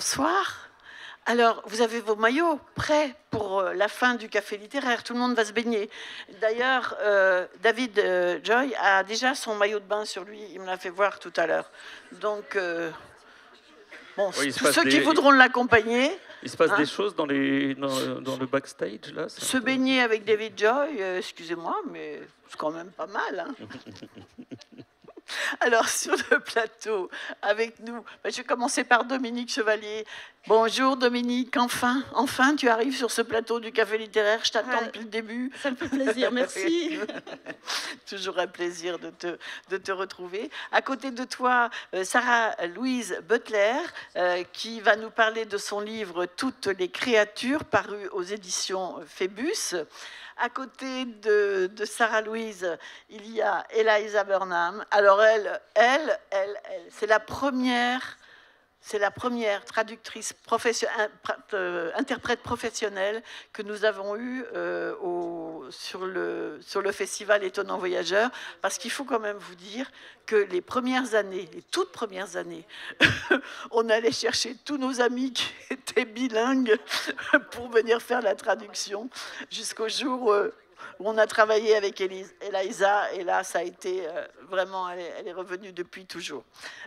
Bonsoir. Alors, vous avez vos maillots prêts pour la fin du café littéraire. Tout le monde va se baigner. D'ailleurs, David Joy a déjà son maillot de bain sur lui. Il me l'a fait voir tout à l'heure. Donc, bon, Oui, tous ceux qui voudront l'accompagner. Il se passe des choses dans le backstage, là? Se baigner avec David Joy, excusez-moi, mais c'est quand même pas mal. Hein. Alors, sur le plateau, avec nous, je vais commencer par Dominique Chevalier. Bonjour Dominique, enfin, tu arrives sur ce plateau du Café littéraire. Je t'attends depuis le début. Ça me fait plaisir, merci. Toujours un plaisir de te retrouver. À côté de toi, Sarah-Louise Butler, qui va nous parler de son livre « Toutes les créatures » paru aux éditions Phébus. À côté de Sarah-Louise, il y a Eliza Burnham. Alors elle c'est la première traductrice interprète professionnelle que nous avons eue sur le festival Étonnant Voyageur, parce qu'il faut quand même vous dire que les toutes premières années, on allait chercher tous nos amis qui étaient bilingues pour venir faire la traduction, jusqu'au jour où on a travaillé avec Eliza, et là, ça a été vraiment, elle est revenue depuis toujours.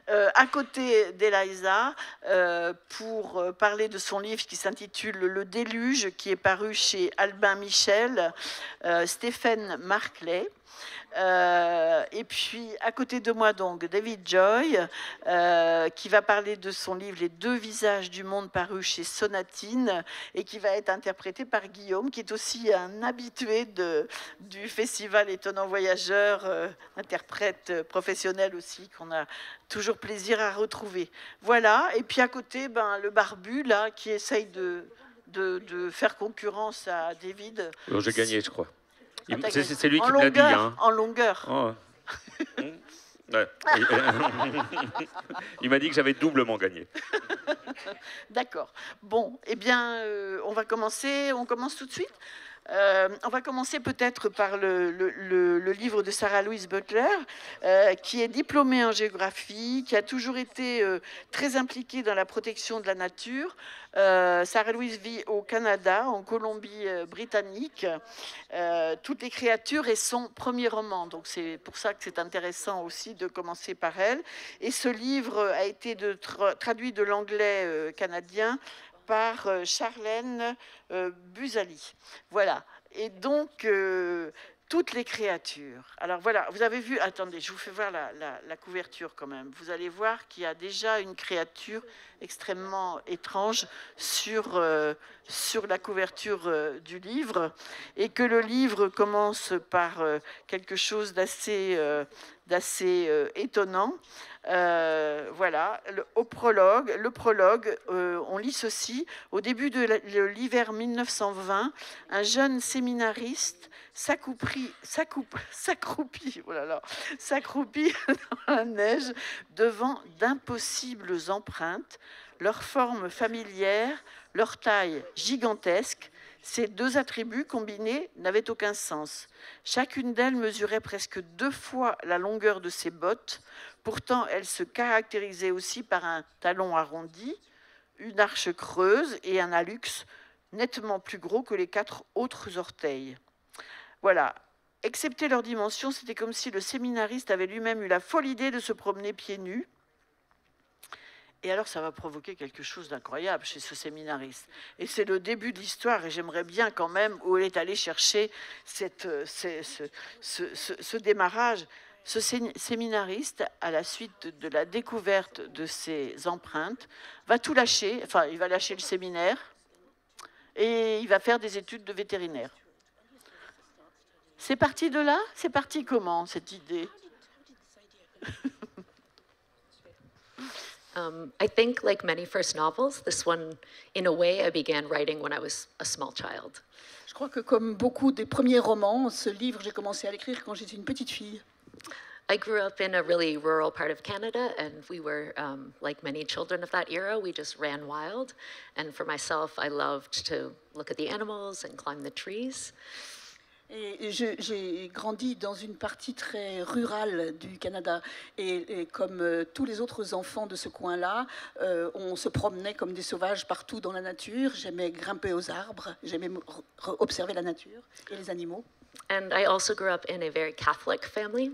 À côté d'Eliza, pour parler de son livre qui s'intitule « Le déluge », qui est paru chez Albin Michel, Stéphane Marclay. Et puis à côté de moi donc David Joy, qui va parler de son livre Les deux visages du monde paru chez Sonatine, et qui va être interprété par Guillaume, qui est aussi un habitué du festival Étonnant Voyageur, interprète professionnel aussi, qu'on a toujours plaisir à retrouver. Voilà, et puis à côté le barbu là, qui essaye de faire concurrence à David. J'ai gagné, je crois. C'est lui qui me l'a dit. Hein. En longueur. Oh. Ouais. Il m'a dit que j'avais doublement gagné. D'accord. Bon, eh bien, on va commencer. On commence tout de suite. On va commencer peut-être par le livre de Sarah-Louise Butler, qui est diplômée en géographie, qui a toujours été très impliquée dans la protection de la nature. Sarah-Louise vit au Canada, en Colombie-Britannique. Toutes les créatures est son premier roman, donc c'est pour ça que c'est intéressant aussi de commencer par elle. Et ce livre a été traduit de l'anglais canadien par Charlène Busali. Voilà. Et donc, toutes les créatures. Alors voilà, vous avez vu, attendez, je vous fais voir la couverture quand même. Vous allez voir qu'il y a déjà une créature extrêmement étrange sur la couverture du livre, et que le livre commence par quelque chose d'assez étonnant. Voilà, le prologue, on lit ceci. Au début de l'hiver 1920, un jeune séminariste s'accroupit dans la neige devant d'impossibles empreintes, leur forme familière, leur taille gigantesque. Ces deux attributs combinés n'avaient aucun sens. Chacune d'elles mesurait presque 2 fois la longueur de ses bottes. Pourtant, elles se caractérisaient aussi par un talon arrondi, une arche creuse et un hallux nettement plus gros que les 4 autres orteils. Voilà. Excepté leur dimension, c'était comme si le séminariste avait lui-même eu la folle idée de se promener pieds nus. Et alors, ça va provoquer quelque chose d'incroyable chez ce séminariste. Et c'est le début de l'histoire, et j'aimerais bien quand même où elle est allée chercher ce démarrage. Ce séminariste, à la suite de la découverte de ces empreintes, va tout lâcher, enfin, il va lâcher le séminaire, et il va faire des études de vétérinaire. C'est parti de là? C'est parti comment, cette idée? I think, like many first novels, this one, in a way, I began writing when I was a small child. Je crois que comme beaucoup des premiers romans, ce livre, j'ai commencé à l'écrire quand j'étais une petite fille. I grew up in a really rural part of Canada, and we were, like many children of that era, we just ran wild. And for myself, I loved to look at the animals and climb the trees. Et j'ai grandi dans une partie très rurale du Canada. Et comme tous les autres enfants de ce coin-là, on se promenait comme des sauvages partout dans la nature. J'aimais grimper aux arbres, j'aimais observer la nature et les animaux. And I also grew up in a very Catholic family.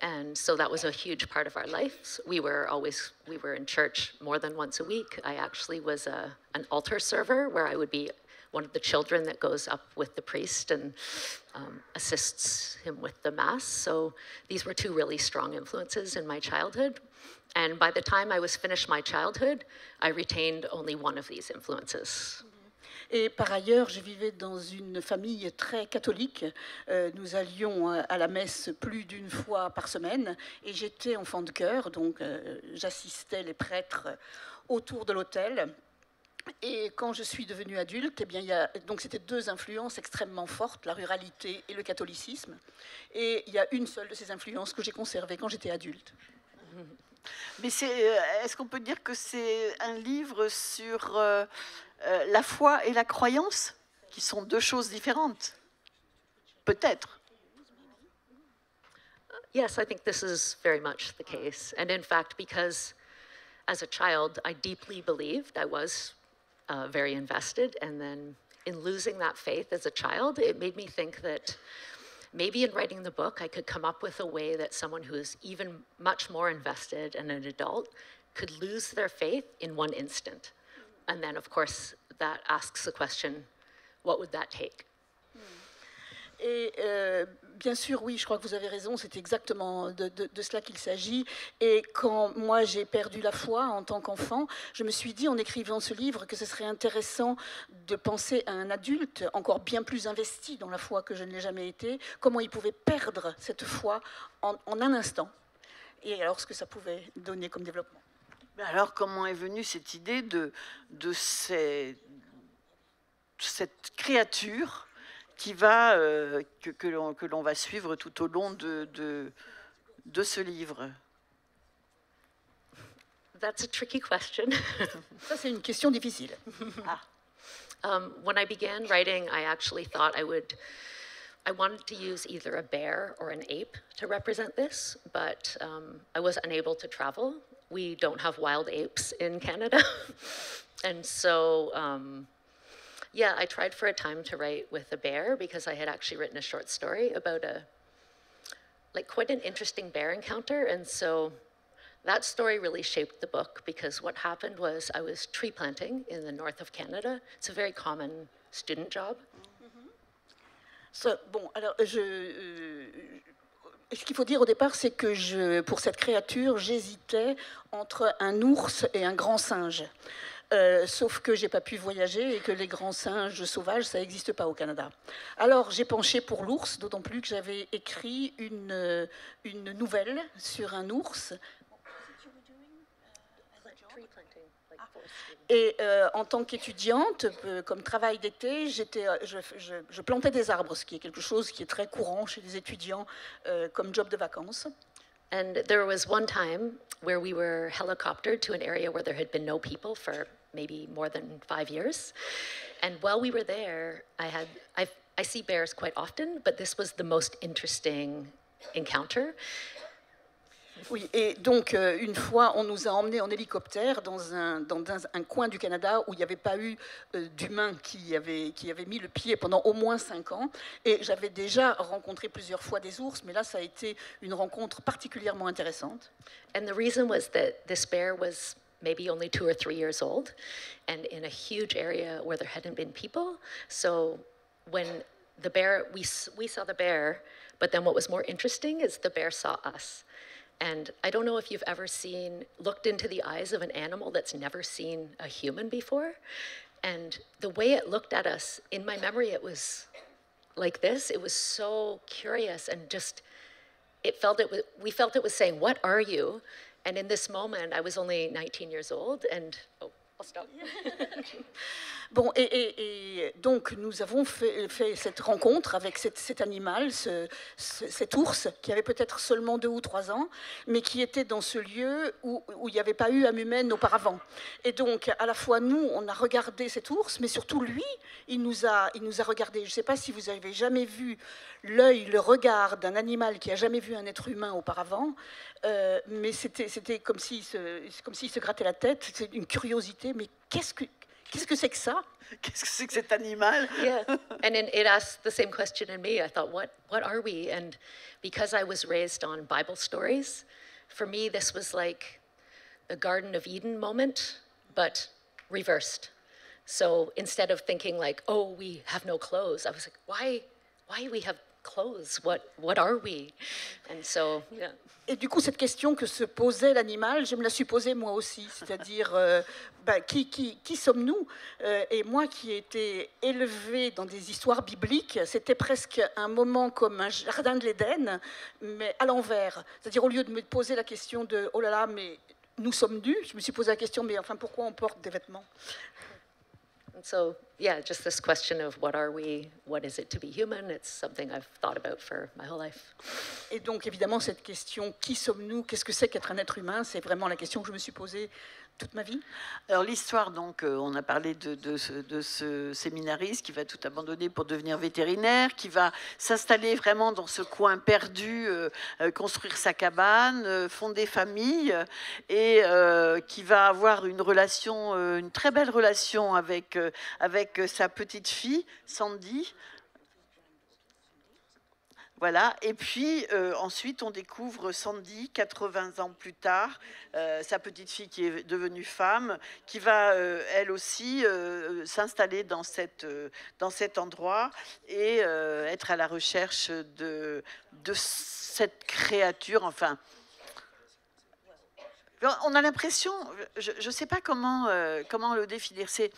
And so that was a huge part of our lives. We were in church more than once a week. I actually was an altar server where I would be one of the children that goes up with the priest and assists him with the mass. So these were two really strong influences in my childhood. And by the time I was finished my childhood, I retained only one of these influences. Et par ailleurs, je vivais dans une famille très catholique. Nous allions à la messe plus d'une fois par semaine. Et j'étais enfant de chœur, donc j'assistais les prêtres autour de l'autel. Et quand je suis devenue adulte, eh bien, donc c'était deux influences extrêmement fortes, la ruralité et le catholicisme. Et il y a une seule de ces influences que j'ai conservée quand j'étais adulte. Mais est-ce qu'on peut dire que c'est un livre sur la foi et la croyance, qui sont deux choses différentes? Peut-être. Yes, I think this is very much the case. And in fact, because as a child, I deeply believed, I was very invested. And then in losing that faith as a child, it made me think that maybe in writing the book, I could come up with a way that someone who is even much more invested and an adult could lose their faith in one instant. And then, of course, that asks the question, what would that take? Et bien sûr, oui, je crois que vous avez raison, c'est exactement de cela qu'il s'agit. Et quand moi j'ai perdu la foi en tant qu'enfant, je me suis dit en écrivant ce livre que ce serait intéressant de penser à un adulte encore bien plus investi dans la foi que je ne l'ai jamais été, comment il pouvait perdre cette foi en un instant, et alors ce que ça pouvait donner comme développement. Alors, comment est venue cette idée de cette créature qui va, que l'on va suivre tout au long de ce livre? That's a tricky question. Ça, c'est une question difficile. When I began writing, I actually thought I wanted to use either a bear or an ape to represent this, but I was unable to travel. We don't have wild apes in Canada. And so, yeah, I tried for a time to write with a bear because I had actually written a short story about quite an interesting bear encounter. And so that story really shaped the book because what happened was I was tree planting in the north of Canada. It's a very common student job. Bon, alors, ce qu'il faut dire au départ, c'est que pour cette créature, j'hésitais entre un ours et un grand singe. Sauf que j'ai pas pu voyager et que les grands singes sauvages, ça n'existe pas au Canada. Alors j'ai penché pour l'ours, d'autant plus que j'avais écrit une nouvelle sur un ours. Et en tant qu'étudiante, comme travail d'été, je plantais des arbres, ce qui est quelque chose qui est très courant chez les étudiants comme job de vacances. And there was one time where we were helicoptered to an area where there had been no people for maybe more than 5 years. And while we were there, I see bears quite often, but this was the most interesting encounter. Oui, et donc une fois, on nous a emmenés en hélicoptère dans un coin du Canada où il n'y avait pas eu d'humains qui avait mis le pied pendant au moins 5 ans. Et j'avais déjà rencontré plusieurs fois des ours, mais là, ça a été une rencontre particulièrement intéressante. And the reason was that this bear was maybe only 2 or 3 years old and in a huge area where there hadn't been people. So when the bear, we saw the bear, but then what was more interesting is the bear saw us. And I don't know if you've ever looked into the eyes of an animal that's never seen a human before. And the way it looked at us, in my memory, it was like this. It was so curious and just, we felt it was saying, "What are you?" And in this moment, I was only 19 years old and, I'll stop. Bon, et donc nous avons fait cette rencontre avec cet animal, cet ours, qui avait peut-être seulement 2 ou 3 ans, mais qui était dans ce lieu où il n'y avait pas eu âme humaine auparavant. Et donc, à la fois nous, on a regardé cet ours, mais surtout lui, il nous a regardé. Je ne sais pas si vous avez jamais vu l'œil, le regard d'un animal qui a jamais vu un être humain auparavant, mais c'était comme s'il se grattait la tête, c'est une curiosité, mais qu'est-ce que c'est que ça? Qu'est-ce que c'est que cet animal? Yeah, and then it asked the same question in me. I thought, what are we? And because I was raised on Bible stories, for me this was like the Garden of Eden moment, but reversed. So instead of thinking like, oh, we have no clothes, I was like, why we have clothes? What are we? And so, yeah. Et du coup, cette question que se posait l'animal, je me la suis posée moi aussi, c'est-à-dire qui sommes-nous? Et moi qui ai été élevée dans des histoires bibliques, c'était presque un moment comme un jardin de l'Éden, mais à l'envers. C'est-à-dire au lieu de me poser la question de oh là là, mais nous sommes nus, je me suis posé la question mais enfin pourquoi on porte des vêtements? And so, yeah, just this question of what are we, what is it to be human, it's something I've thought about for my whole life. Et donc, évidemment, cette question, qui sommes-nous? Qu'est-ce que c'est qu'être un être humain? C'est vraiment la question que je me suis posée toute ma vie. Alors l'histoire, donc, on a parlé de ce séminariste qui va tout abandonner pour devenir vétérinaire, qui va s'installer vraiment dans ce coin perdu, construire sa cabane, fonder famille, et qui va avoir une relation, une très belle relation avec sa petite fille, Sandy. Voilà, et puis ensuite on découvre Sandy, 80 ans plus tard, sa petite fille qui est devenue femme, qui va elle aussi s'installer dans cet endroit et être à la recherche de cette créature, enfin. On a l'impression, je ne sais pas comment le définir, c'est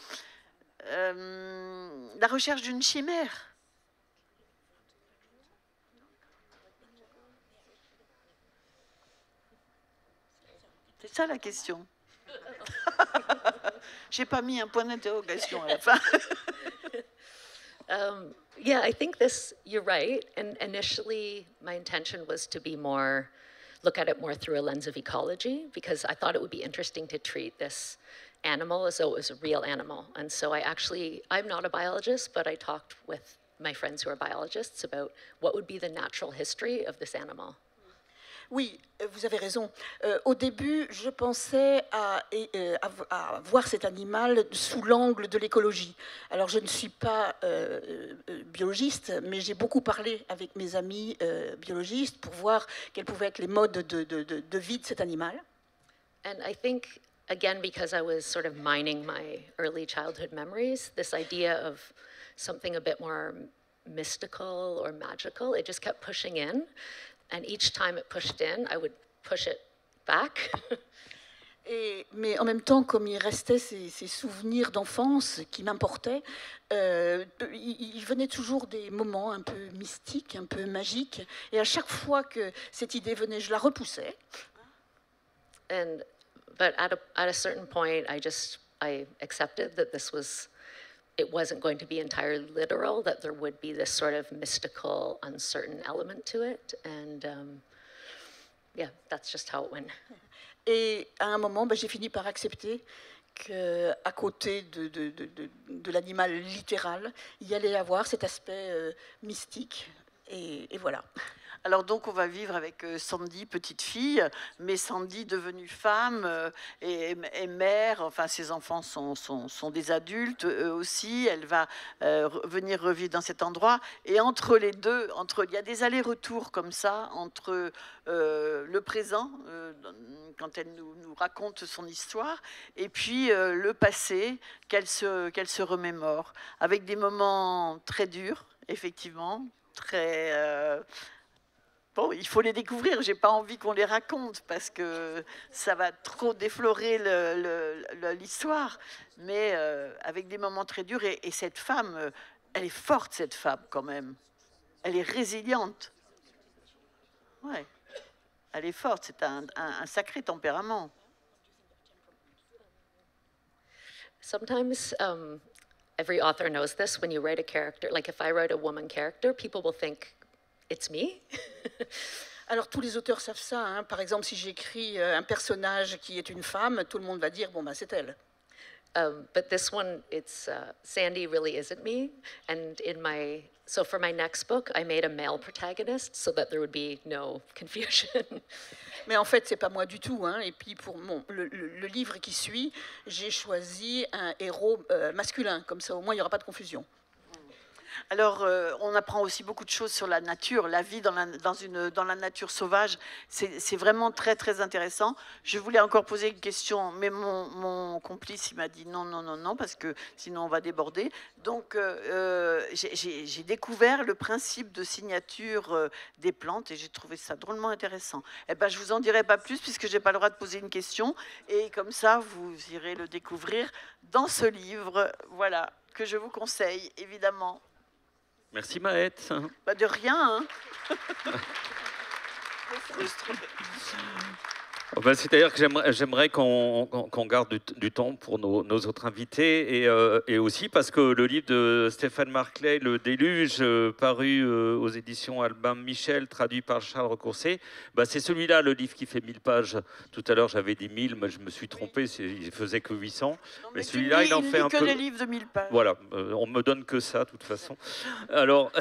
la recherche d'une chimère. C'est ça la question. J'ai pas mis un point d'interrogation à la fin. Yeah, I think this, you're right. And initially, my intention was to be more, look at it more through a lens of ecology, because I thought it would be interesting to treat this animal as though it was a real animal. And so I'm not a biologist, but I talked with my friends who are biologists about what would be the natural history of this animal. Oui, vous avez raison. Au début, je pensais à voir cet animal sous l'angle de l'écologie. Alors, je ne suis pas biologiste, mais j'ai beaucoup parlé avec mes amis biologistes pour voir quels pouvaient être les modes de vie de cet animal. And I think, again, because I was sort of mining my early childhood memories, this idea of something a bit more mystical or magical, it just kept pushing in. And each time it pushed in, I would push it back. Mais en même temps, comme il restait ces souvenirs d'enfance qui m'importaient, il venait toujours des moments un peu mystiques, un peu magiques. Et à chaque fois que cette idée venait, je la repoussais. But at a certain point, I accepted that it wasn't going to be entirely literal, that there would be this sort of mystical, uncertain element to it. And yeah, that's just how it went. Et à un moment, j'ai fini par accepter qu'à côté de l'animal littéral, il y allait avoir cet aspect mystique. Et voilà. Alors donc on va vivre avec Sandy, petite fille, mais Sandy devenue femme et mère, enfin ses enfants sont des adultes, eux aussi, elle va venir revivre dans cet endroit, et entre les deux, il y a des allers-retours comme ça, entre le présent, quand elle nous raconte son histoire, et puis le passé qu'elle se remémore, avec des moments très durs, effectivement, très... Bon, il faut les découvrir, j'ai pas envie qu'on les raconte parce que ça va trop déflorer l'histoire, mais avec des moments très durs, et cette femme, elle est forte, cette femme quand même, elle est résiliente, ouais, elle est forte, c'est un sacré tempérament. Sometimes every author knows this. When you write a character, like if I write a woman character, people will think it's me. Alors tous les auteurs savent ça, hein. Par exemple, si j'écris un personnage qui est une femme, tout le monde va dire, bon, ben, c'est elle. But this one, it's Sandy really isn't me. And so for my next book, I made a male protagonist so that there would be no confusion. Mais en fait, c'est pas moi du tout, hein. Et puis pour le livre qui suit, j'ai choisi un héros masculin, comme ça au moins il n'y aura pas de confusion. Alors, on apprend aussi beaucoup de choses sur la nature, la vie dans la nature sauvage. C'est vraiment très, très intéressant. Je voulais encore poser une question, mais mon complice, il m'a dit non, parce que sinon on va déborder. Donc, j'ai découvert le principe de signature des plantes et j'ai trouvé ça drôlement intéressant. Eh ben, je vous en dirai pas plus puisque j'ai pas le droit de poser une question. Et comme ça, vous irez le découvrir dans ce livre, voilà, que je vous conseille, évidemment. Merci Maët. Pas de rien, hein. Me frustre. C'est-à-dire que j'aimerais qu'on garde du temps pour nos autres invités et aussi parce que le livre de Stéphane Marclay, Le Déluge, paru aux éditions Albin Michel, traduit par Charles Recourcé, c'est celui-là, le livre qui fait 1000 pages. Tout à l'heure, j'avais dit 1000, mais je me suis trompé, il faisait que 800. Non, mais celui-là, il en fait un peu... que les livres de 1000 pages. Voilà, on me donne que ça, de toute façon. Alors,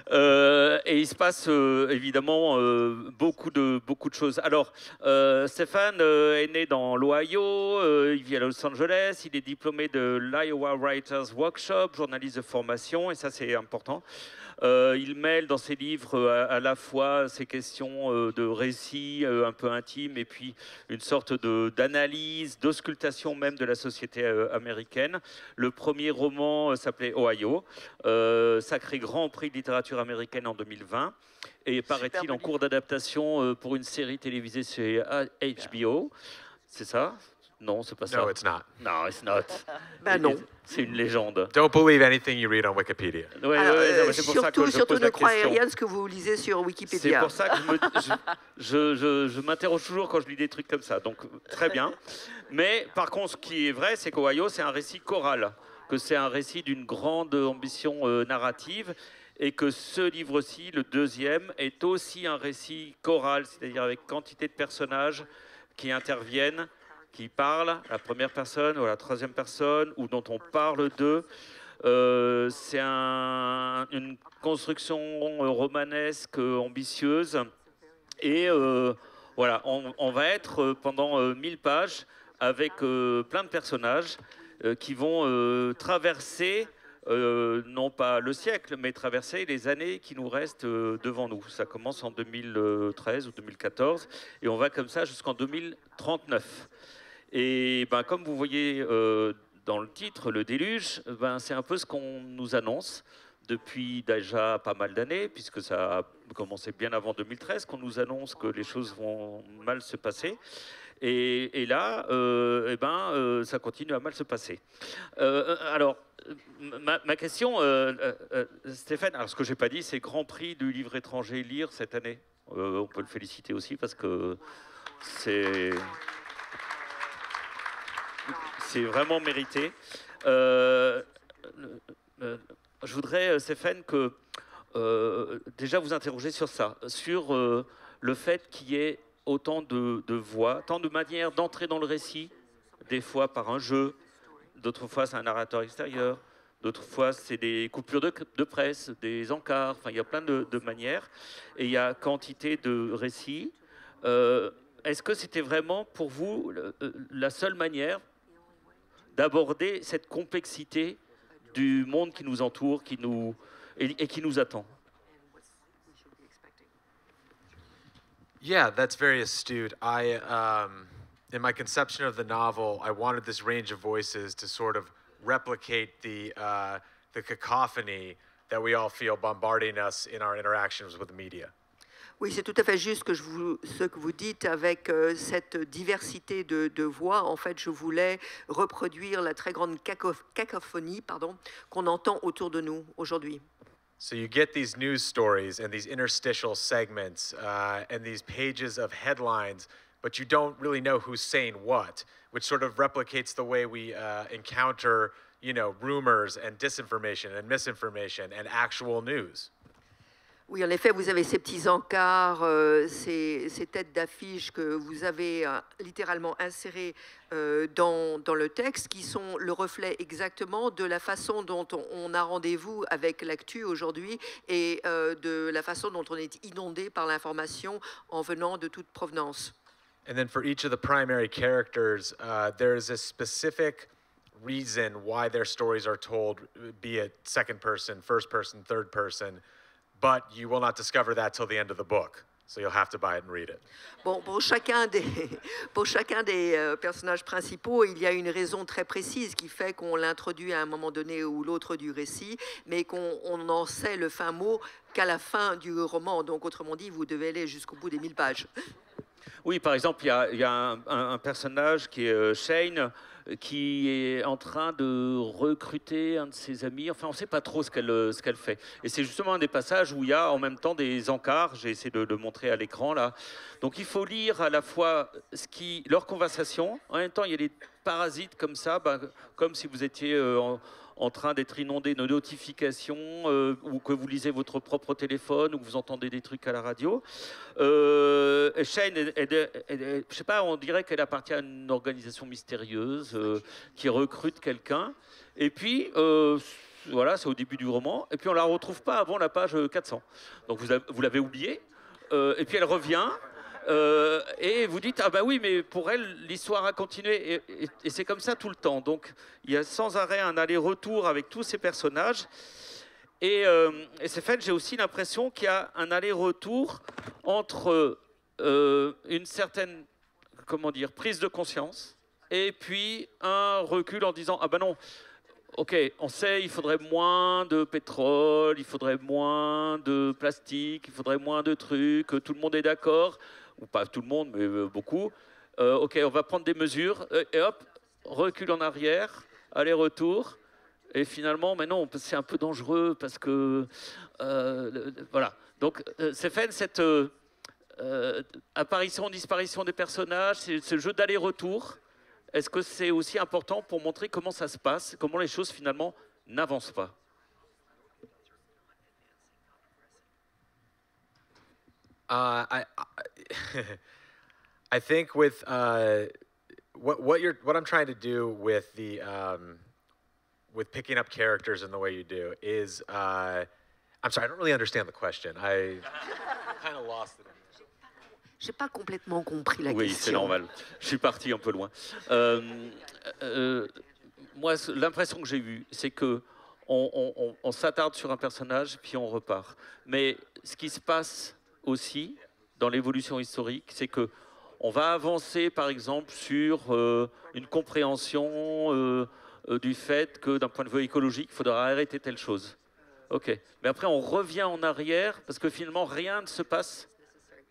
et il se passe évidemment beaucoup de choses. Alors, Stéphane est né dans l'Ohio, il vit à Los Angeles, il est diplômé de l'Iowa Writers Workshop, journaliste de formation, et ça c'est important. Il mêle dans ses livres à la fois ces questions de récits un peu intimes et puis une sorte d'analyse, d'auscultation même de la société américaine. Le premier roman s'appelait Ohio, sacré grand prix de littérature américaine en 2020. Et paraît-il en cours d'adaptation pour une série télévisée chez HBO. C'est ça? Non, c'est pas ça. No, it's not. No, it's not. Ben non. C'est une légende. Don't believe anything you read on Wikipedia. Ouais, Alors, ouais, c'est pour ça que je surtout pose ne la croyez question. rien de ce que vous lisez sur C'est Wikipédia. pour ça que je m'interroge toujours quand je lis des trucs comme ça. Donc, très bien. Mais par contre, ce qui est vrai, c'est qu'Ohio, c'est un récit choral, que c'est un récit d'une grande ambition narrative, et que ce livre-ci, le deuxième, est aussi un récit choral, c'est-à-dire avec quantité de personnages qui interviennent, qui parlent, la première personne ou la troisième personne, ou dont on parle d'eux. C'est une construction romanesque ambitieuse. Et voilà, on va être pendant 1000 pages avec plein de personnages qui vont traverser, non pas le siècle, mais traverser les années qui nous restent devant nous. Ça commence en 2013 ou 2014 et on va comme ça jusqu'en 2039. Et comme vous voyez dans le titre, Le Déluge, c'est un peu ce qu'on nous annonce depuis déjà pas mal d'années, puisque ça a commencé bien avant 2013, qu'on nous annonce que les choses vont mal se passer. Et là, ça continue à mal se passer. Alors, ma question, Stéphane, alors ce que je n'ai pas dit, c'est Grand Prix du livre étranger Lire cette année. On peut le féliciter aussi parce que c'est vraiment mérité. Je voudrais, Stéphane, que déjà vous interroger sur ça, sur le fait qu'il y ait autant de voix, tant de manières d'entrer dans le récit, des fois par un jeu, d'autres fois c'est un narrateur extérieur, d'autres fois c'est des coupures de presse, des encarts, enfin il y a plein de manières, et il y a quantité de récits. Est-ce que c'était vraiment pour vous la seule manière d'aborder cette complexité du monde qui nous entoure et qui nous attend? Yeah, that's very astute. In my conception of the novel, I wanted this range of voices to sort of replicate the cacophony that we all feel bombarding us in our interactions with the media. Oui, c'est tout à fait juste ce que vous dites avec cette diversité de voix. En fait, je voulais reproduire la très grande cacophonie qu'on entend autour de nous aujourd'hui. So you get these news stories and these interstitial segments and these pages of headlines, but you don't really know who's saying what, which sort of replicates the way we encounter, rumors and disinformation and misinformation and actual news. Oui, en effet, vous avez ces petits encarts, ces têtes d'affiche que vous avez littéralement insérées dans le texte, qui sont le reflet exactement de la façon dont on a rendez-vous avec l'actu aujourd'hui et de la façon dont on est inondé par l'information en venant de toute provenance. And then for each of the primary characters, there's a specific reason why their stories are told, be it second person, first person, third person, but you will not discover that till the end of the book. So you'll have to buy it and read it. Bon, pour chacun des personnages principaux, il y a une raison très précise qui fait qu'on l'introduit à un moment donné ou l'autre du récit, mais qu'on n'en sait le fin mot qu'à la fin du roman. Donc, autrement dit, vous devez aller jusqu'au bout des 1000 pages. Oui, par exemple, il y a un personnage qui est Shane, qui est en train de recruter un de ses amis. Enfin, on ne sait pas trop ce qu'elle fait. Et c'est justement un des passages où il y a en même temps des encarts. J'ai essayé de le montrer à l'écran, là. Donc, il faut lire à la fois leur conversation. En même temps, il y a des parasites comme ça, comme si vous étiez en train d'être inondé de notifications, ou que vous lisez votre propre téléphone, ou que vous entendez des trucs à la radio. Shane, je sais pas, on dirait qu'elle appartient à une organisation mystérieuse qui recrute quelqu'un. Et puis, voilà, c'est au début du roman. Et puis, on la retrouve pas avant la page 400. Donc, vous l'avez oubliée. Et puis, elle revient. Et vous dites, ah bah oui, mais pour elle, l'histoire a continué. Et c'est comme ça tout le temps. Donc, il y a sans arrêt un aller-retour avec tous ces personnages. Et c'est fait, j'ai aussi l'impression qu'il y a un aller-retour entre une certaine, prise de conscience et puis un recul en disant, ah ben non, ok, on sait, il faudrait moins de pétrole, il faudrait moins de plastique, il faudrait moins de trucs, tout le monde est d'accord, ou pas tout le monde, mais beaucoup. Ok, on va prendre des mesures, et hop, recul en arrière, aller-retour. Et finalement, mais non, c'est un peu dangereux parce que... voilà. Donc, c'est fait cette apparition-disparition des personnages, ce jeu d'aller-retour. Est-ce que c'est aussi important pour montrer comment ça se passe, comment les choses finalement n'avancent pas? I think with what I'm trying to do with the with picking up characters in the way you do is, I'm sorry, I don't really understand the question. I kind of lost it. J'ai pas complètement compris la question. Oui, c'est normal. Je suis parti un peu loin. Moi, l'impression que j'ai eue, c'est que on s'attarde sur un personnage, puis on repart. Mais ce qui se passe aussi dans l'évolution historique, c'est que on va avancer, par exemple, sur une compréhension du fait que d'un point de vue écologique, il faudra arrêter telle chose. Ok. Mais après, on revient en arrière parce que finalement, rien ne se passe,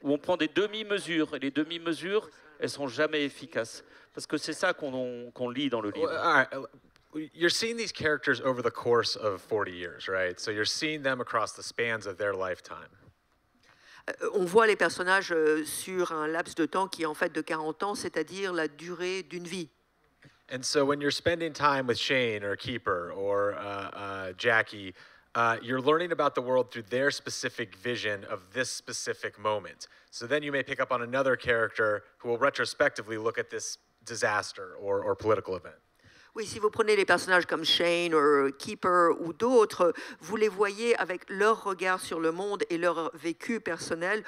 où on prend des demi-mesures. Et les demi-mesures, elles sont jamais efficaces. Parce que c'est ça qu'on lit dans le livre. You're seeing these characters over the course of 40 years, right? So you're seeing them across the spans of their lifetime. On voit les personnages sur un laps de temps qui est en fait de 40 ans, c'est-à-dire la durée d'une vie. And so when you're spending time with Shane or Keeper or Jackie, you're learning about the world through their specific vision of this specific moment. So then you may pick up on another character who will retrospectively look at this disaster or political event. Oui, si vous prenez les personnages comme Shane ou Keeper ou d'autres, vous les voyez avec leur regard sur le monde et leur vécu personnel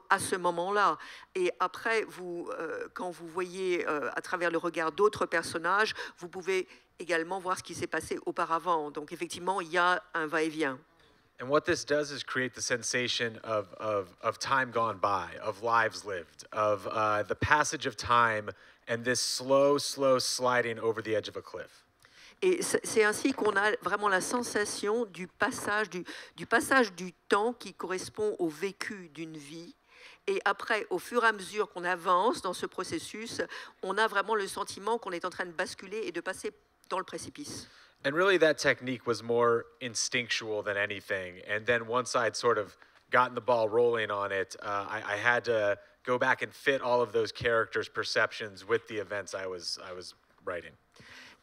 à ce moment-là. Et après, quand vous voyez à travers le regard d'autres personnages, vous pouvez également voir ce qui s'est passé auparavant. Donc effectivement, il y a un va-et-vient. And what this does is create the sensation of time gone by, of lives lived, of the passage of time and this slow sliding over the edge of a cliff. Et c'est ainsi qu'on a vraiment la sensation du passage du temps qui correspond au vécu d'une vie. Et après, au fur et à mesure qu'on avance dans ce processus, on a vraiment le sentiment qu'on est en train de basculer et de passer dans le précipice. And really that technique was more instinctual than anything. And then once I'd sort of gotten the ball rolling on it, I had to go back and fit all of those characters' perceptions with the events I was writing.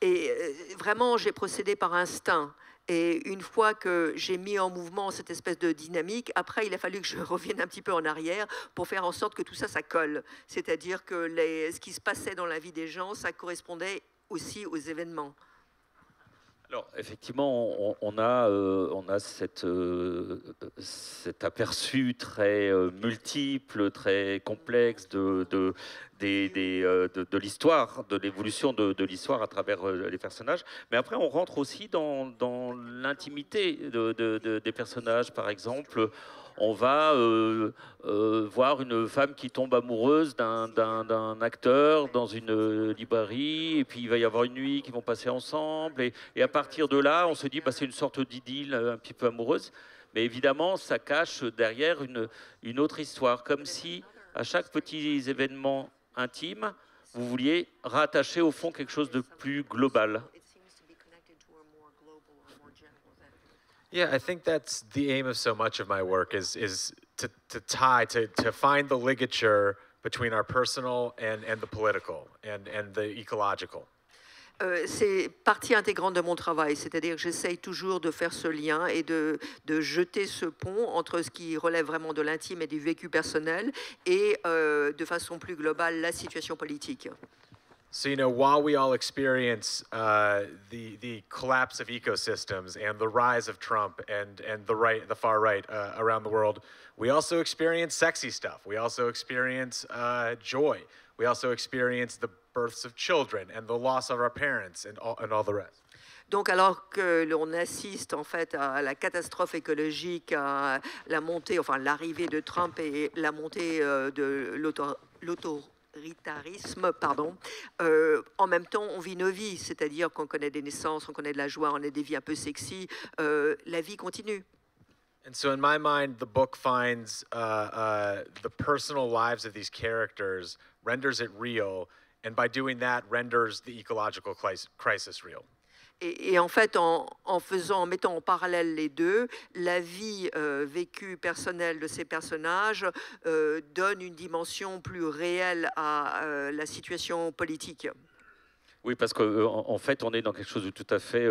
Et vraiment, j'ai procédé par instinct. Et une fois que j'ai mis en mouvement cette espèce de dynamique, après, il a fallu que je revienne un petit peu en arrière pour faire en sorte que tout ça, ça colle. C'est-à-dire que ce qui se passait dans la vie des gens, ça correspondait aussi aux événements. Alors, effectivement, on a cet aperçu très multiple, très complexe de l'histoire, de l'évolution de l'histoire à travers les personnages. Mais après, on rentre aussi dans l'intimité des personnages. Par exemple, on va voir une femme qui tombe amoureuse d'un acteur dans une librairie, et puis il va y avoir une nuit qu'ils vont passer ensemble, et à partir de là, on se dit, bah, c'est une sorte d'idylle un petit peu amoureuse, mais évidemment, ça cache derrière une autre histoire, comme si à chaque petit événement intime, vous vouliez rattacher au fond quelque chose de plus global. Yeah, I think that's the aim of so much of my work is to find the ligature between our personal and the political and the ecological. C'est partie intégrante de mon travail, c'est-à-dire que j'essaye toujours de faire ce lien et de jeter ce pont entre ce qui relève vraiment de l'intime et du vécu personnel et de façon plus globale la situation politique. So, you know, while we all experience the collapse of ecosystems and the rise of Trump and the far right around the world, we also experience sexy stuff. We also experience joy. We also experience the births of children and the loss of our parents and all the rest. Donc, alors que l'on assiste en fait à la catastrophe écologique, à la montée, enfin l'arrivée de Trump et la montée de l'autoritarisme, pardon. En même temps, on vit nos vies, c'est-à-dire qu'on connaît des naissances, on connaît de la joie, on a des vies un peu sexy. La vie continue. And so, in my mind, the book finds the personal lives of these characters, renders it real, and by doing that, renders the ecological crisis real. Et en fait, en mettant en parallèle les deux, la vie vécue personnelle de ces personnages donne une dimension plus réelle à la situation politique. Oui, parce qu'en fait, on est dans quelque chose de tout à fait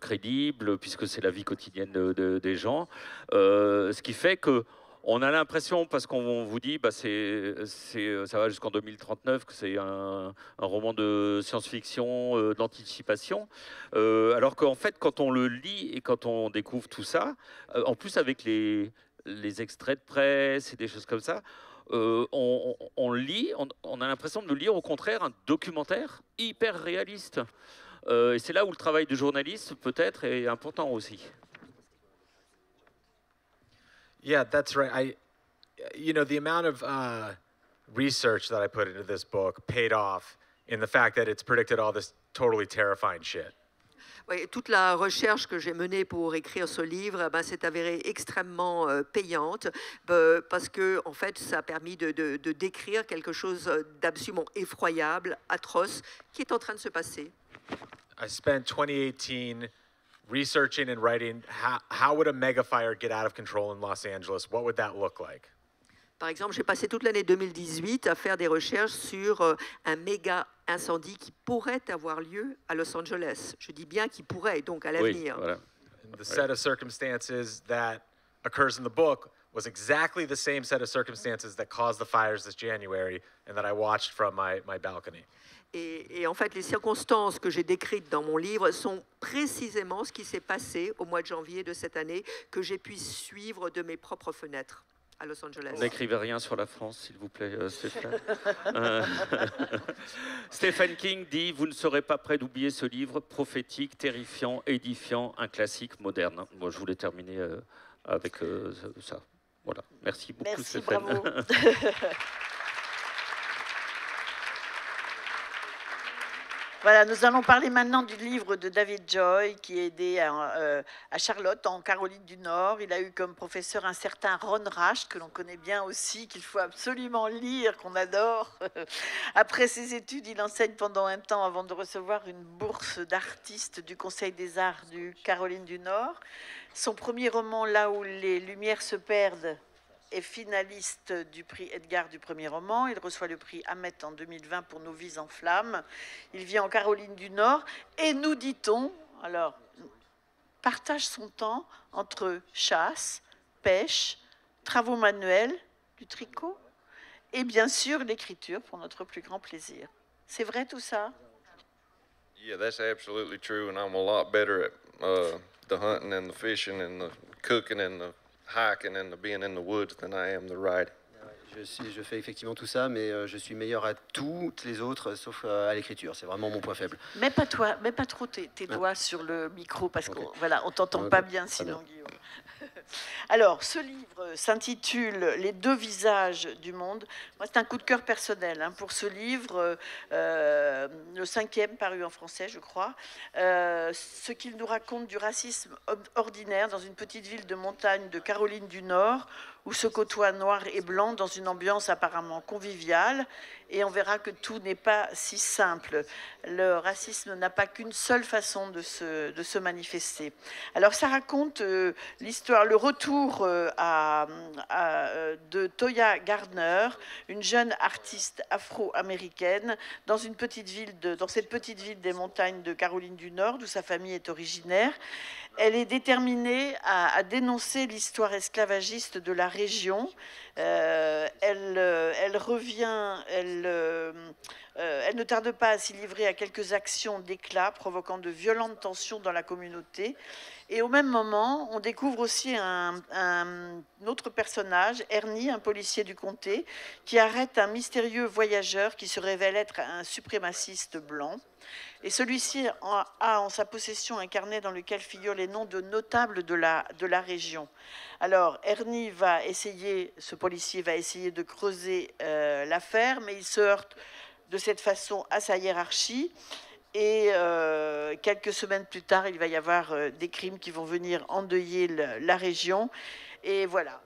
crédible, puisque c'est la vie quotidienne des gens. Ce qui fait que on a l'impression, parce qu'on vous dit, bah ça va jusqu'en 2039, que c'est un roman de science-fiction, d'anticipation, alors qu'en fait, quand on le lit et quand on découvre tout ça, en plus avec les extraits de presse et des choses comme ça, on lit, on a l'impression de lire au contraire un documentaire hyper réaliste. Et c'est là où le travail de journaliste peut-être est important aussi. Yeah, that's right. You know, the amount of research that I put into this book paid off in the fact that it's predicted all this totally terrifying shit. Oui, toute la recherche que j'ai menée pour écrire ce livre s'est avérée extrêmement payante parce que en fait, ça a permis de décrire quelque chose d'absolument effroyable, atroce, qui est en train de se passer. I spent 2018 researching and writing how would a mega fire get out of control in Los Angeles? What would that look like? Par exemple, j'ai passé toute l'année 2018 à faire des recherches sur un méga incendie qui pourrait avoir lieu à Los Angeles. Je dis bien qui pourrait, donc à l'avenir. Oui, voilà. The set of circumstances that occurs in the book was exactly the same set of circumstances that caused the fires this January and that I watched from my balcony. Et en fait, les circonstances que j'ai décrites dans mon livre sont précisément ce qui s'est passé au mois de janvier de cette année, que j'ai pu suivre de mes propres fenêtres à Los Angeles. N'écrivez rien sur la France, s'il vous plaît, Stéphane. Stephen King dit « Vous ne serez pas prêt d'oublier ce livre prophétique, terrifiant, édifiant, un classique moderne. » Moi, je voulais terminer avec ça. Voilà. Merci beaucoup, Merci, Stéphane. bravo. Voilà, nous allons parler maintenant du livre de David Joy, qui est aidé à Charlotte, en Caroline du Nord. Il a eu comme professeur un certain Ron Rash, que l'on connaît bien aussi, qu'il faut absolument lire, qu'on adore. Après ses études, il enseigne pendant un temps avant de recevoir une bourse d'artiste du Conseil des Arts du Caroline du Nord. Son premier roman, Là où les lumières se perdent, est finaliste du prix Edgar du premier roman. Il reçoit le prix Hamet en 2020 pour Nos vies en flammes. Il vit en Caroline du Nord et nous dit-on, alors, partage son temps entre chasse, pêche, travaux manuels, du tricot et bien sûr l'écriture pour notre plus grand plaisir. C'est vrai tout ça? Yeah, that's absolutely true, and I'm a lot better at the hunting and the fishing and the cooking and the hiking and the being in the woods than I am the writing. Je fais effectivement tout ça, mais je suis meilleur à toutes les autres, sauf à l'écriture. C'est vraiment mon point faible. Mets pas trop tes doigts sur le micro, parce qu'on voilà, on t'entend pas bien sinon, Guillaume. Alors, ce livre s'intitule « Les deux visages du monde ». Moi, c'est un coup de cœur personnel pour ce livre, le 5e paru en français, je crois. Ce qu'il nous raconte du racisme ordinaire dans une petite ville de montagne de Caroline du Nord, où se côtoient noir et blanc dans une ambiance apparemment conviviale. Et on verra que tout n'est pas si simple. Le racisme n'a pas qu'une seule façon de se manifester. Alors ça raconte l'histoire, le retour de Toya Gardner, une jeune artiste afro-américaine, dans cette petite ville des montagnes de Caroline du Nord, d'où sa famille est originaire. Elle est déterminée à dénoncer l'histoire esclavagiste de la région. Elle ne tarde pas à s'y livrer à quelques actions d'éclat, provoquant de violentes tensions dans la communauté. Et au même moment, on découvre aussi un autre personnage, Ernie, un policier du comté, qui arrête un mystérieux voyageur qui se révèle être un suprémaciste blanc. Et celui-ci a en sa possession un carnet dans lequel figurent les noms de notables de la région. Alors, Ernie ce policier va essayer de creuser l'affaire, mais il se heurte de cette façon à sa hiérarchie. Et quelques semaines plus tard, il va y avoir des crimes qui vont venir endeuiller la région. Et voilà,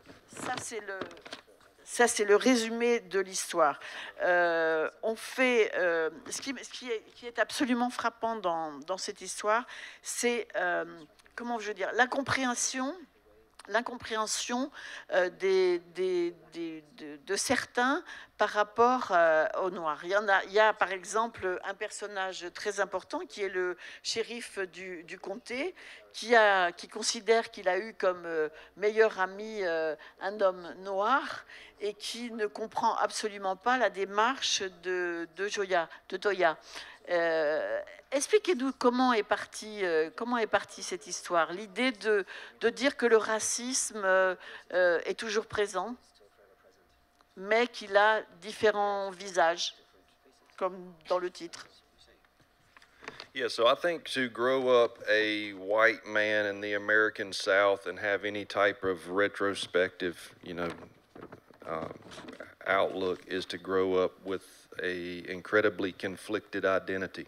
ça c'est le résumé de l'histoire. Ce qui est absolument frappant dans cette histoire, c'est l'incompréhension de certains par rapport aux Noirs. Il y a par exemple un personnage très important qui est le shérif du comté, qui considère qu'il a eu comme meilleur ami un homme noir et qui ne comprend absolument pas la démarche de Toya. Expliquez-nous comment est partie cette histoire, l'idée de dire que le racisme est toujours présent, mais qu'il a différents visages, comme dans le titre. Yeah, so I think to grow up a white man in the American South and have any type of retrospective, outlook is to grow up with a incredibly conflicted identity.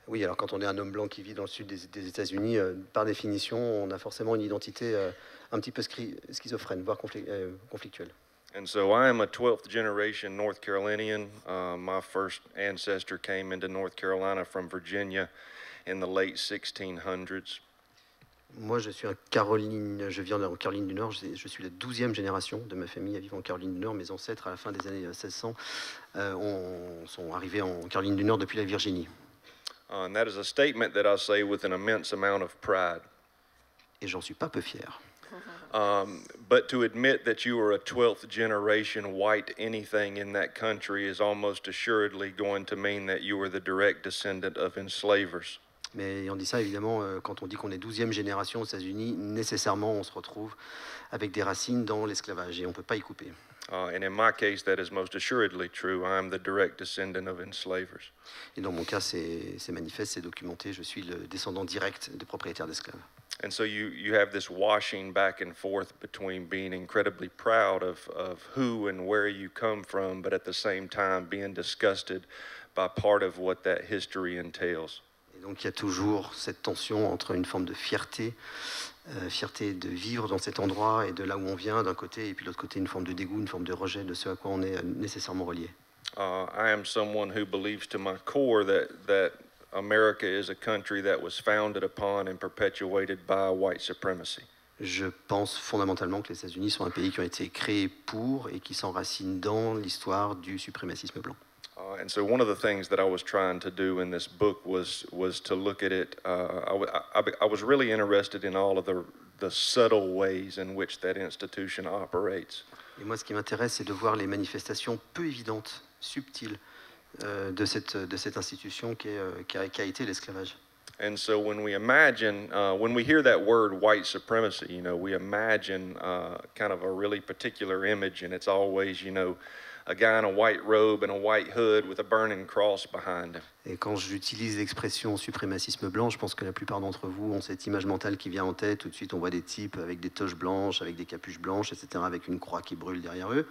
Oui, alors quand on est un homme blanc qui vit dans le sud des États-Unis, par définition, on a forcément une identité un petit peu schizophrène, voire conflictuelle. And so I am a 12th generation North Carolinian. My first ancestor came into North Carolina from Virginia in the late 1600s. Moi, je viens en Caroline du Nord. Je suis la 12e génération de ma famille à vivre en Caroline du Nord. Mes ancêtres, à la fin des années 1600, sont arrivés en Caroline du Nord depuis la Virginie. And that is a statement that I say with an immense amount of pride. Et j'en suis pas peu fier. But to admit that you are a 12th generation white anything in that country is almost assuredly going to mean that you are the direct descendant of enslavers. Mais on dit ça, évidemment, quand on dit qu'on est 12e génération aux États-Unis, nécessairement, on se retrouve avec des racines dans l'esclavage et on ne peut pas y couper. And in my case, that is most assuredly true. I am the direct descendant of enslavers. Et dans mon cas, c'est manifeste, c'est documenté. Je suis le descendant direct des propriétaires d'esclaves. And so you have this washing back and forth between being incredibly proud of who and where you come from, but at the same time being disgusted by part of what that history entails. Et donc il y a toujours cette tension entre une forme de fierté de vivre dans cet endroit et de là où on vient d'un côté, et puis de l'autre côté une forme de dégoût, une forme de rejet de ce à quoi on est nécessairement relié. I am someone who believes to my core that America is a country that was founded upon and perpetuated by white supremacy. Je pense fondamentalement que les États-Unis sont un pays qui ont été créés pour et qui s'enracinent dans l'histoire du suprémacisme blanc. And so one of the things that I was trying to do in this book was to look at it. I was really interested in all of the subtle ways in which that institution operates. Et moi, ce qui m'intéresse, c'est de voir les manifestations peu évidentes, subtiles, de cette institution qui a été l'esclavage. And so when we imagine, when we hear that word white supremacy, we imagine kind of a really particular image, and it's always, a guy in a white robe and a white hood with a burning cross behind him. Et quand j'utilise l'expression suprémacisme blanc, je pense que la plupart d'entre vous ont cette image mentale qui vient en tête. Tout de suite, on voit des types avec des toches blanches, avec des capuches blanches, etc., avec une croix qui brûle derrière eux.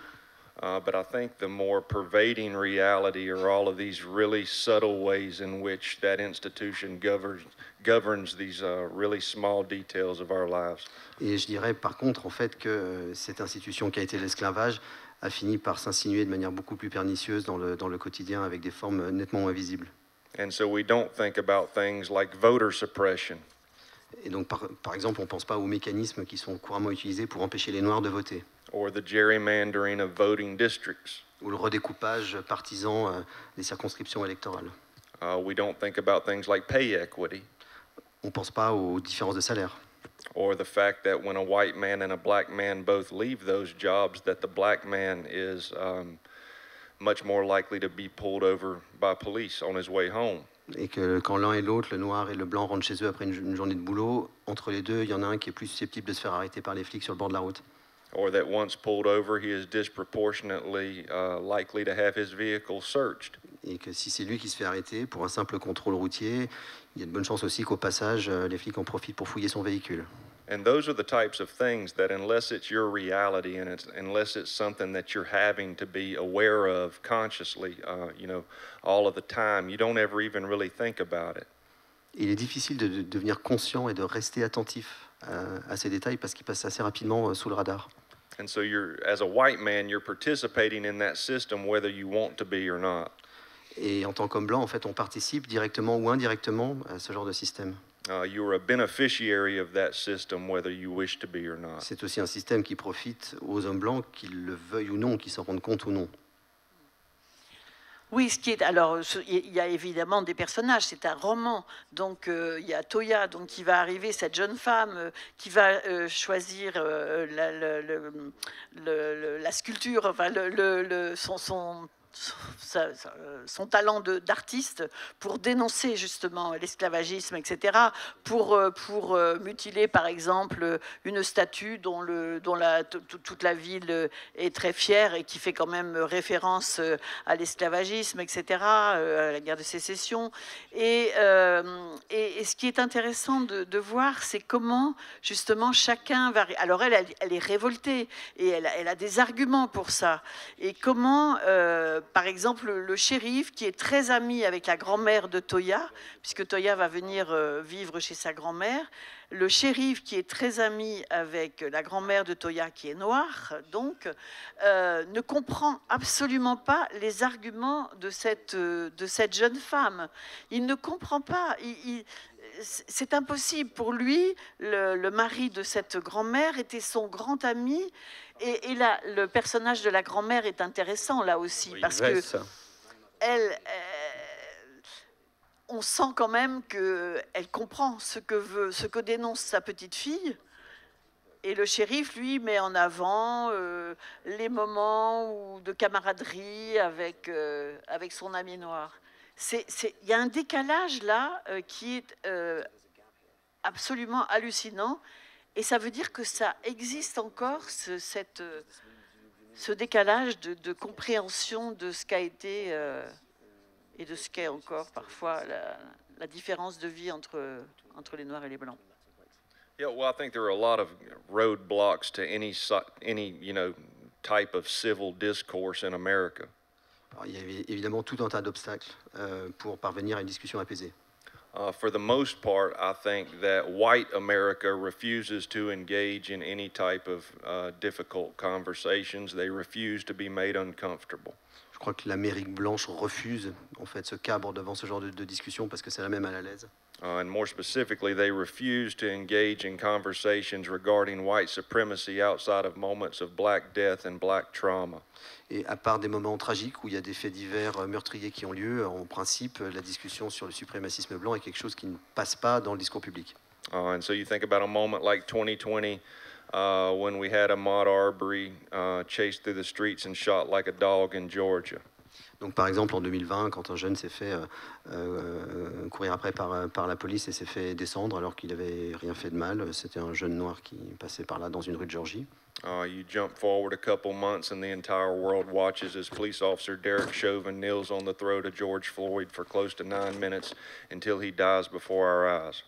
But I think the more pervading reality are all of these really subtle ways in which that institution governs these really small details of our lives. Et je dirais par contre, en fait, que cette institution qui a été l'esclavage a fini par s'insinuer de manière beaucoup plus pernicieuse dans le quotidien avec des formes nettement moins visibles. And so we don't think about things like voter suppression. Et donc, par exemple, on ne pense pas aux mécanismes qui sont couramment utilisés pour empêcher les Noirs de voter. Or the gerrymandering of voting districts. Ou le redécoupage partisan des circonscriptions électorales. We don't think about things like pay equity. On ne pense pas aux différences de salaire. Or the fact that when a white man and a black man both leave those jobs, that the black man is much more likely to be pulled over by police on his way home. Et que quand l'un et l'autre, le noir et le blanc, rentrent chez eux après une journée de boulot, entre les deux, il y en a un qui est plus susceptible de se faire arrêter par les flics sur le bord de la route. Or that once pulled over, he is disproportionately likely to have his vehicle searched. Et que si c'est lui qui se fait arrêter pour un simple contrôle routier, il y a de bonnes chances aussi qu'au passage, les flics en profitent pour fouiller son véhicule. And those are the types of things that unless it's your reality and unless it's something that you're having to be aware of consciously, all of the time, you don't ever even really think about it. Il est difficile de devenir conscient et de rester attentif à ces détails parce qu'ils passent assez rapidement sous le radar. And so as a white man, you're participating in that system whether you want to be or not. Et en tant qu'homme blanc, en fait, on participe directement ou indirectement à ce genre de système. You're a beneficiary of that system whether you wish to be or not. C'est aussi un système qui profite aux hommes blancs, qu'ils le veuillent ou non, qu'ils s'en rendent compte ou non. Oui, alors il y a évidemment des personnages. C'est un roman, donc il y a Toya, donc qui va arriver, cette jeune femme qui va choisir la sculpture, enfin son talent d'artiste pour dénoncer justement l'esclavagisme, etc., pour mutiler par exemple une statue dont toute la ville est très fière et qui fait quand même référence à l'esclavagisme, etc., à la guerre de sécession. Et ce qui est intéressant de voir, c'est comment justement chacun va... Alors elle est révoltée et elle a des arguments pour ça. Et comment... par exemple, le shérif qui est très ami avec la grand-mère de Toya, puisque Toya va venir vivre chez sa grand-mère, le shérif qui est très ami avec la grand-mère de Toya qui est noire, donc, ne comprend absolument pas les arguments de cette jeune femme. Il ne comprend pas. C'est impossible pour lui. Le mari de cette grand-mère était son grand ami. Et là, le personnage de la grand-mère est intéressant là aussi, oui, parce que on sent quand même qu'elle comprend ce que dénonce sa petite fille. Et le shérif, lui, met en avant les moments de camaraderie avec son ami noir. Il y a un décalage là qui est absolument hallucinant. Et ça veut dire que ça existe encore, ce décalage de compréhension de ce qu'a été et de ce qu'est encore parfois la différence de vie entre les Noirs et les Blancs. Yeah, well, I think there are a lot of roadblocks to any type of civil discourse in America. Alors, il y a évidemment tout un tas d'obstacles pour parvenir à une discussion apaisée. For the most part, I think that white America refuses to engage in any type of difficult conversations. They refuse to be made uncomfortable. Je crois que l'Amérique blanche refuse, en fait, se cabre devant ce genre de discussion parce que c'est la même mal à l'aise. And more specifically, they refuse to engage in conversations regarding white supremacy outside of moments of black death and black trauma. Et à part des moments tragiques où il y a des faits divers meurtriers qui ont lieu, en principe, la discussion sur le suprémacisme blanc est quelque chose qui ne passe pas dans le discours public. And so you think about a moment like 2020, when we had Ahmaud Arbery chased through the streets and shot like a dog in Georgia. Donc par exemple en 2020, quand un jeune s'est fait courir après par la police et s'est fait descendre alors qu'il n'avait rien fait de mal, c'était un jeune noir qui passait par là dans une rue de Georgie. You jump forward a couple months and the entire world watches as police officer Derek Chauvin kneels on the throat of George Floyd for close to 9 minutes until he dies before our eyes.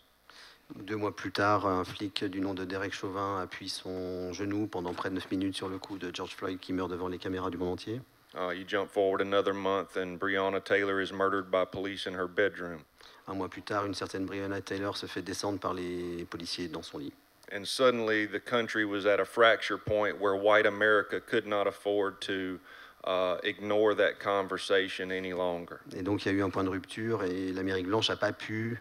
2 mois plus tard, un flic du nom de Derek Chauvin appuie son genou pendant près de 9 minutes sur le cou de George Floyd qui meurt devant les caméras du monde entier. You jump forward another month and Breonna Taylor is murdered by police in her bedroom. Un mois plus tard, une certaine Breonna Taylor se fait descendre par les policiers dans son lit. And suddenly the country was at a fracture point where white America could not afford to ignore that conversation any longer. Et donc il y a eu un point de rupture et l'Amérique blanche n'a pas pu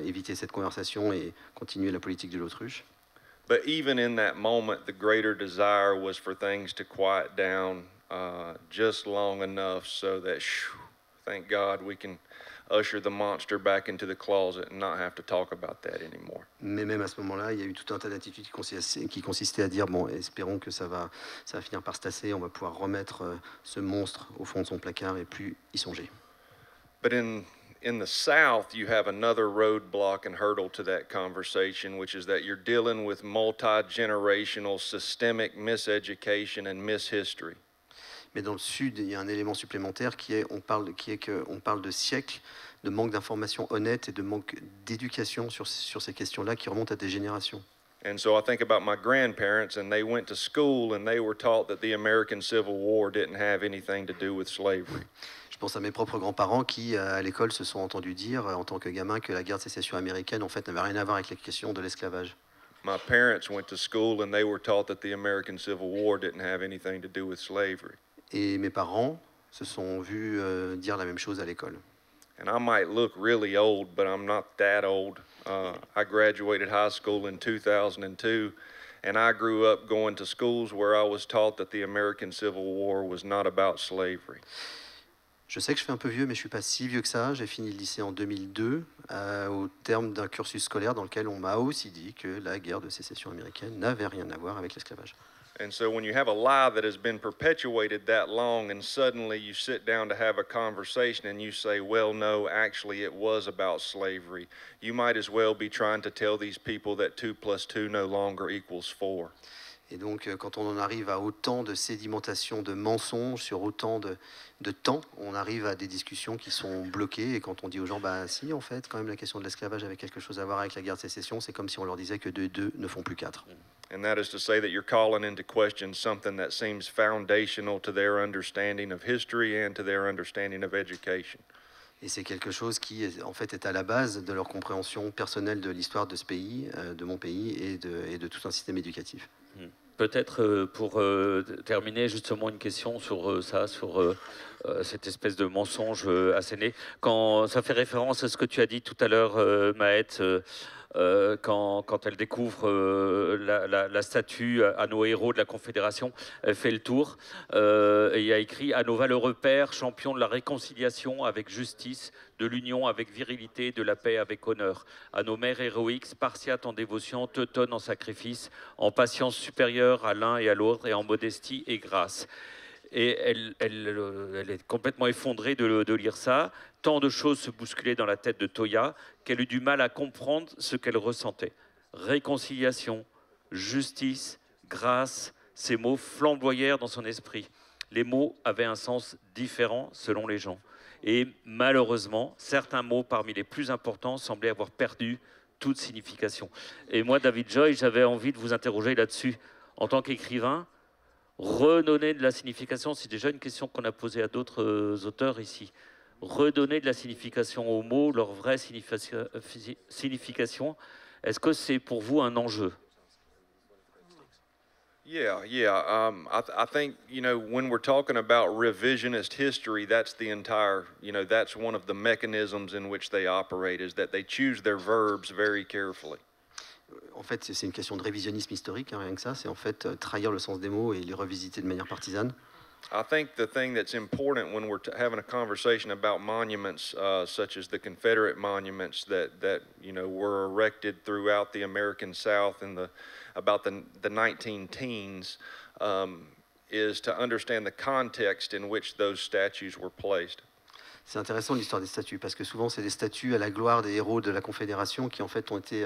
éviter cette conversation et continuer la politique de l'autruche. But even in that moment, the greater desire was for things to quiet down just long enough so that, thank God, we can usher the monster back into the closet and not have to talk about that anymore. Mais même à ce moment-là, il y a eu tout un tas d'attitudes qui consistaient à dire bon, espérons que ça va finir par se tasser, on va pouvoir remettre ce monstre au fond de son placard et plus y songer. But in the South, you have another roadblock and hurdle to that conversation, which is that you're dealing with multi-generational systemic miseducation and mishistory. Mais dans le Sud, il y a un élément supplémentaire qui est qu'on parle de siècles de manque d'informations honnêtes et de manque d'éducation sur ces questions-là qui remontent à des générations. And so I think about my grandparents, and they went to school and they were taught that the American Civil War didn't have anything to do with slavery. Je pense à mes propres grands-parents qui, à l'école, se sont entendus dire, en tant que gamins, que la guerre de sécession américaine, en fait, n'avait rien à voir avec la question de l'esclavage. My parents went to school and they were taught that the American Civil War didn't have anything to do with slavery. Et mes parents se sont vus dire la même chose à l'école. And I might look really old, but I'm not that old. I graduated high school in 2002, and I grew up going to schools where I was taught that the American Civil War was not about slavery. Je sais que je fais un peu vieux, mais je ne suis pas si vieux que ça. J'ai fini le lycée en 2002, au terme d'un cursus scolaire dans lequel on m'a aussi dit que la guerre de sécession américaine n'avait rien à voir avec l'esclavage. And so when you have a lie that has been perpetuated that long and suddenly you sit down to have a conversation and you say, well, no, actually it was about slavery, you might as well be trying to tell these people that 2 + 2 no longer equals 4. Et donc, quand on en arrive à autant de sédimentation de mensonges sur autant de temps, on arrive à des discussions qui sont bloquées. Et quand on dit aux gens, bah si, en fait, quand même, la question de l'esclavage avait quelque chose à voir avec la guerre de sécession, c'est comme si on leur disait que 2 et 2 ne font plus 4. And that is to say that you're calling into question something that seems foundational to their understanding of history and to their understanding of education. Et c'est quelque chose qui, en fait, est à la base de leur compréhension personnelle de l'histoire de ce pays, de mon pays, et de tout un système éducatif. Peut-être pour terminer, justement, une question sur ça, sur cette espèce de mensonge asséné. Quand ça fait référence à ce que tu as dit tout à l'heure, Maët, quand elle découvre la statue à nos héros de la Confédération, elle fait le tour et il y a écrit « À nos valeureux pères, champions de la réconciliation avec justice, de l'union avec virilité, de la paix avec honneur. À nos mères héroïques, spartiates en dévotion, teutones en sacrifice, en patience supérieure à l'un et à l'autre, et en modestie et grâce. » Et elle est complètement effondrée de lire ça. Tant de choses se bousculaient dans la tête de Toya qu'elle eut du mal à comprendre ce qu'elle ressentait. Réconciliation, justice, grâce, ces mots flamboyèrent dans son esprit. Les mots avaient un sens différent selon les gens. Et malheureusement, certains mots parmi les plus importants semblaient avoir perdu toute signification. Et moi, David Joy, j'avais envie de vous interroger là-dessus. En tant qu'écrivain, redonner de la signification, c'est déjà une question qu'on a posée à d'autres auteurs ici. Redonner de la signification aux mots, leur vraie signification, est-ce que c'est pour vous un enjeu? Yeah. I think, when we're talking about revisionist history, that's the entire, that's one of the mechanisms in which they operate, is that they choose their verbs very carefully. En fait, c'est une question de révisionnisme historique, hein, rien que ça. C'est en fait trahir le sens des mots et les revisiter de manière partisane. I think the thing that's important when we're having a conversation about monuments, such as the Confederate monuments that were erected throughout the American South in about the 19-teens, is to understand the context in which those statues were placed. C'est intéressant l'histoire des statues, parce que souvent c'est des statues à la gloire des héros de la Confédération qui en fait ont été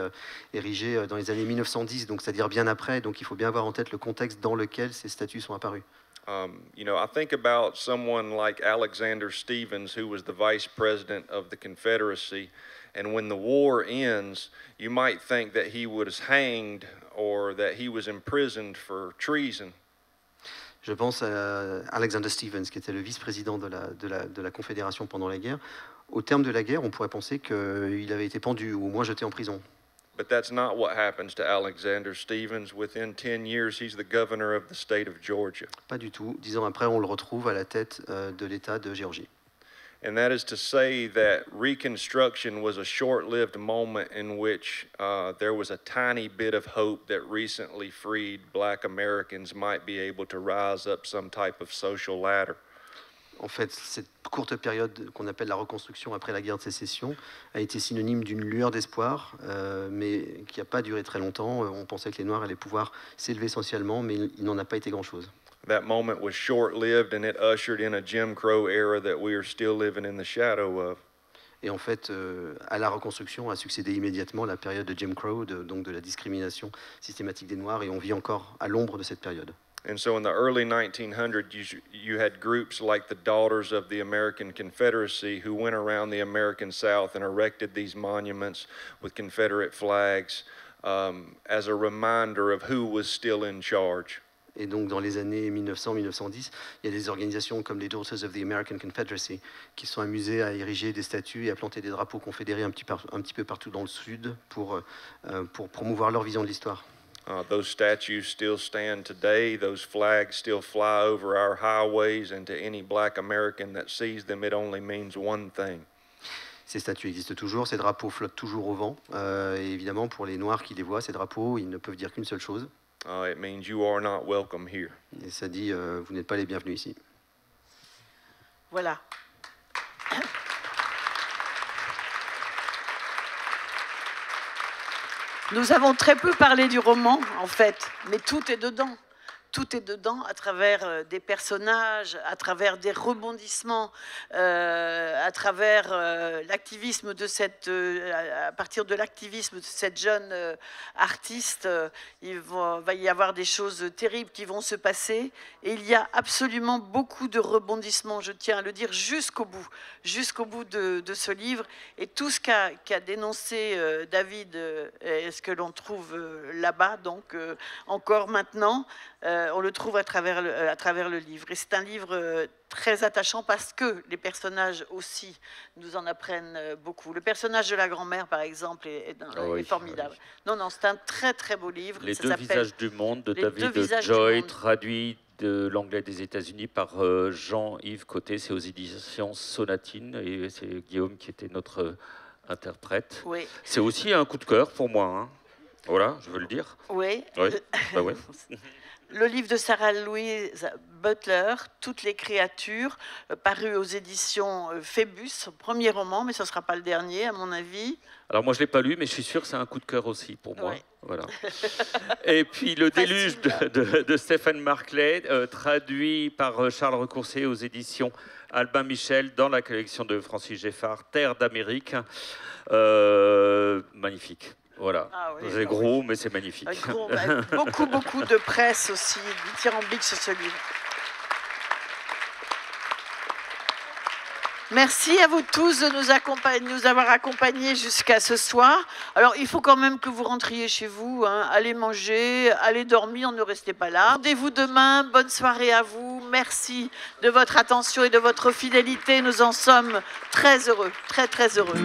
érigées dans les années 1910, donc c'est-à-dire bien après, donc il faut bien avoir en tête le contexte dans lequel ces statues sont apparues. I think about someone like Alexander Stephens, who was the vice president of the Confederacy, and when the war ends, you might think that he was hanged or that he was imprisoned for treason. Je pense à Alexander Stephens, qui était le vice-président de la Confédération pendant la guerre. Au terme de la guerre, on pourrait penser qu'il avait été pendu ou au moins jeté en prison. But that's not what happens to Alexander Stephens. Within 10 years, he's the governor of the state of Georgia. Pas du tout. 10 ans après, on le retrouve à la tête de l'État de Géorgie. And that is to say that Reconstruction was a short-lived moment in which there was a tiny bit of hope that recently freed Black Americans might be able to rise up some type of social ladder. En fait, cette courte période qu'on appelle la reconstruction après la guerre de sécession a été synonyme d'une lueur d'espoir, mais qui n'a pas duré très longtemps. On pensait que les Noirs allaient pouvoir s'élever socialement, mais il n'en a pas été grand-chose. That moment was short-lived and it ushered in a Jim Crow era that we are still living in the shadow of. Et en fait, à la reconstruction a succédé immédiatement la période de Jim Crow, donc de la discrimination systématique des Noirs, et on vit encore à l'ombre de cette période. And so in the early 1900s, you had groups like the Daughters of the American Confederacy who went around the American South and erected these monuments with Confederate flags as a reminder of who was still in charge. Et donc, dans les années 1900-1910, il y a des organisations comme les Daughters of the American Confederacy qui sont amusées à ériger des statues et à planter des drapeaux confédérés un petit peu partout dans le sud pour promouvoir leur vision de l'histoire. Those statues still stand today. Those flags still fly over our highways, and to any Black American that sees them, it only means one thing. Ces statues existent toujours, ces drapeaux flottent toujours au vent. Et évidemment, pour les Noirs qui les voient, ces drapeaux, ils ne peuvent dire qu'une seule chose. It means you are not welcome here. Et ça dit, vous n'êtes pas les bienvenus ici. Voilà. Nous avons très peu parlé du roman, en fait, mais tout est dedans. Tout est dedans à travers des personnages, à travers des rebondissements, à travers l'activisme de à partir de l'activisme de cette jeune artiste, il va y avoir des choses terribles qui vont se passer. Et il y a absolument beaucoup de rebondissements, je tiens à le dire, jusqu'au bout de ce livre. Et tout ce qu'a dénoncé David, est ce que l'on trouve là-bas, donc encore maintenant, on le trouve à travers le livre. Et c'est un livre très attachant parce que les personnages aussi nous en apprennent beaucoup. Le personnage de la grand-mère, par exemple, est formidable. Oui. Non, c'est un très, très beau livre. Les deux visages du monde de David Joy, traduit de l'anglais des États-Unis par Jean-Yves Côté. C'est aux éditions Sonatine et c'est Guillaume qui était notre interprète. Oui. C'est aussi un coup de cœur pour moi. Hein. Voilà, je veux le dire. Oui. Oui. Bah oui. Le livre de Sarah Louise Butler, Toutes les créatures, paru aux éditions Phébus, son premier roman, mais ce ne sera pas le dernier, à mon avis. Alors moi, je ne l'ai pas lu, mais je suis sûr que c'est un coup de cœur aussi pour moi. Oui. Voilà. Et puis Le déluge de Stéphane Marclay, traduit par Charles Recourcier aux éditions Albin Michel, dans la collection de Francis Geffard, Terre d'Amérique. Magnifique. Voilà, ah oui, c'est gros, mais c'est magnifique. Gros, beaucoup de presse aussi, dithyrambique sur ce livre. Merci à vous tous de nous avoir accompagnés jusqu'à ce soir. Alors, il faut quand même que vous rentriez chez vous, hein. Allez manger, allez dormir, ne restez pas là. Rendez-vous demain, bonne soirée à vous. Merci de votre attention et de votre fidélité. Nous en sommes très heureux, très, très heureux.